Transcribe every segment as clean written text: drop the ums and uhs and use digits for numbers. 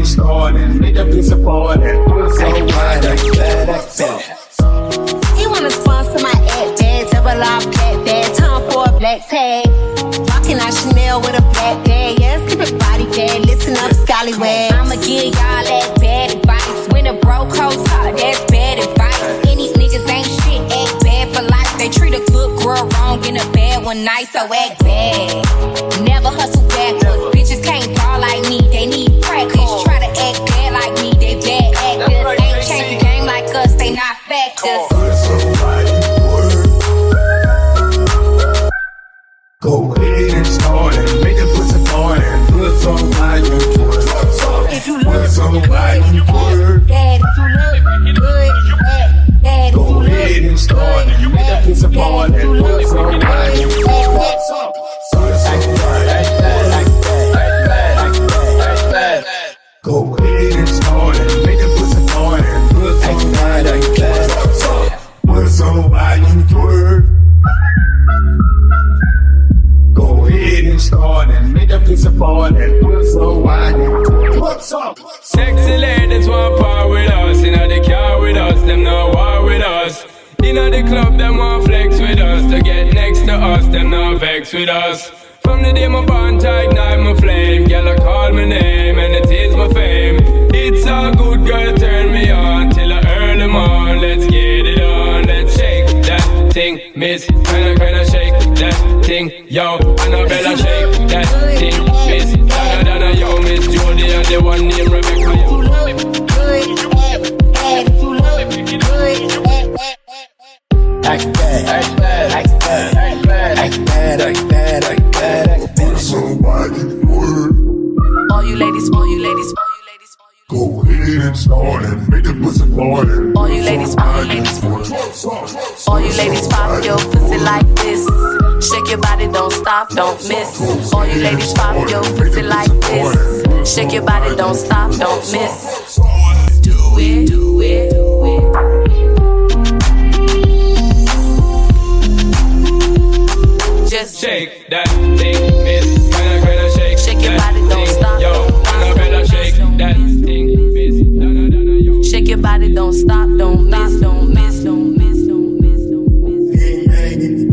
started, made up his apartment. So wide, he wanna sponsor my ad bag, double off black bag, time for a black tag. Walking out Chanel with a black bag, yeah, skip it body bag, listen up, scallywag. I'ma give y'all that bad advice. When a bro codes hard, that's bad advice. And these niggas ain't shit, act bad for life. They treat a good girl wrong and a bad one nice, so act bad. Never hustle backwards, bitches can't ball like me, they need practice. Try to act bad like me, they bad actors. Ain't changed the game like us, they not factors. Go ahead and start and make the pussy part and put some wine in twerk. If you Put some wine in twerk. bad, if you look good, bad, Go ahead and start and make the pussy part and put some wine in twerk. Go ahead and start and make the pussy part and put some wine in twerk. Put some wine in twerk. Go ahead and start and make the piece of part and put some wine in it. What's up? Sexy ladies want part with us. Inna the car with us, them not war with us. Inna the club, them want flex with us. To get next to us, them not vex with us. From the day my bond to ignite my flame, girl I call my name and it is my fame. It's all good, girl, turn me on till I early morn. Let's get it on, let's shake that thing, miss. Kinda shake that thing, yo. Annabella shake that thing, miss. Donna, yo, Miss Jody and the one named Rebecca. if you look good, bad, if you look good, Act bad, act bad, act bad, act bad, act bad, act bad, act bad. Put some wine in twerk. all you ladies, all you ladies, all you ladies, Go ahead and start and make the pussy part and all you ladies, all you ladies, all you ladies, pop your pussy like this. Shake your body, don't stop, don't miss. All you ladies, pop your pussy like this. Shake your body, don't stop, don't miss. Do it, do it, do it. Just Shake that thing, miss. Kinda shake. Shake your that body, don't thing, stop. Yo, Annabella shake that thing, miss. Donna, yo. shake your body, don't stop, don't miss, don't miss, don't miss, don't miss, don't miss.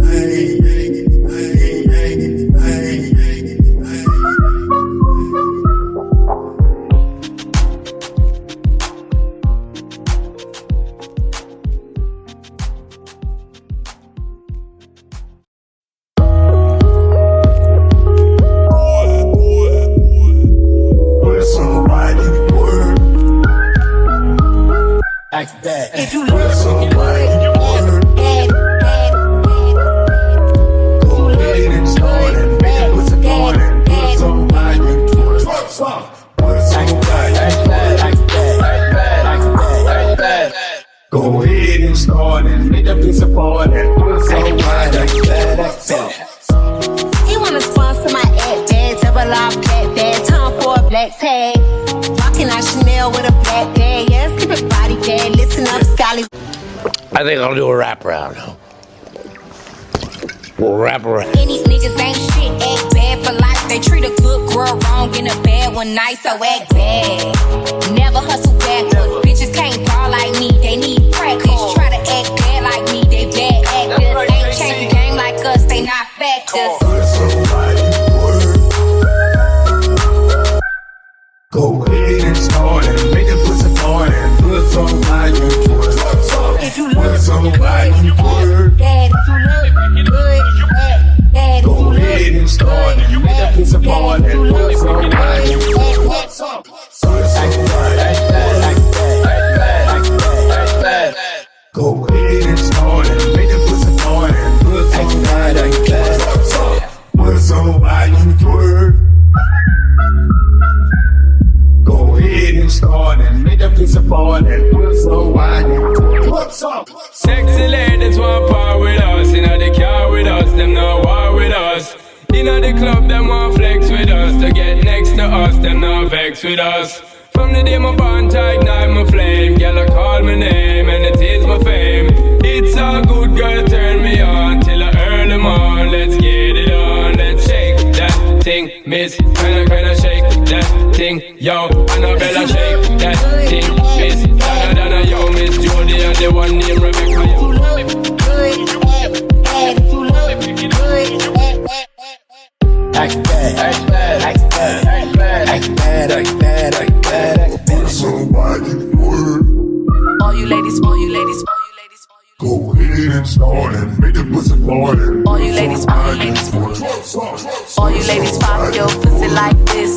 put some wine in twerk. Act bad. If you look Put some wine in twerk. bad, bad, Go ahead and start and make the pussy part and put some wine in twerk. Put some wine, act bad, act bad, act bad, act bad, act bad. Go ahead and start and make the pussy part and put some wine in twerk. he wanna sponsor my ad bag, double off black bag, time for a black tag. Walking out Chanel with a black bag, yeah, skip it body bag, listen up, scally. I think I'll do a wrap around. We'll wrap around. And these niggas ain't shit, act bad for life. They treat a good girl wrong and a bad one nice, so act bad. Never hustle backwards, bitches can't ball like me, they need practice. Try to act bad like me, they bad actors. Ain't changed the game like us, they not factors. Put some wine in twerk. Go ahead and start and make the pussy part and put some wine in twerk. If you Put look some wine in twerk. bad, if you look good, bad, if Go you ahead look and start and make the pussy part if you and look put some wine in twerk. bad, Act bad, act bad, act bad, act bad, act bad. Go ahead and start and make the pussy part and put some wine in twerk. Put some wine in twerk. Go ahead and start and make the piece of part and put some wine in twerk. What's up? Sexy ladies want part with us. Inna the car with us, them not war with us. Inna the club, them want flex with us. To get next to us, them not vex with us. From the day my bond to ignite my flame, girl I call my name and it is my fame. It's all good, girl, turn me on till I early morn. Let's get it on, let's shake that thing, miss. Kinda shake that thing, yo. Annabella shake that thing, miss. Donna, yo, Miss Jody and the one named Rebecca. If you love it, good, bad. If you love it, good, bad. Act bad, act bad, act bad, act bad, act bad, act bad, act bad, act bad. Somebody word. All you ladies, all you ladies, all you ladies, all you Go ahead and start and make the pussy party. All you ladies, all you ladies, all you ladies, pop your pussy like this.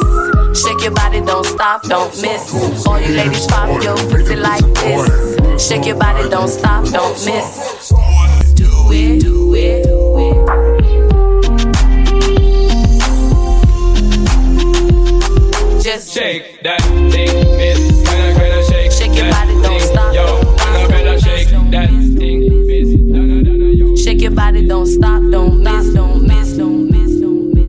Shake your body, don't stop, don't miss. All you ladies, pop your pussy like this. Shake your body, don't stop, don't miss. Do it, do it, do it. Just shake that thing, miss. Kinda shake. Shake your body, don't stop. Yo, Annabella shake that thing, miss. Shake your body, don't stop.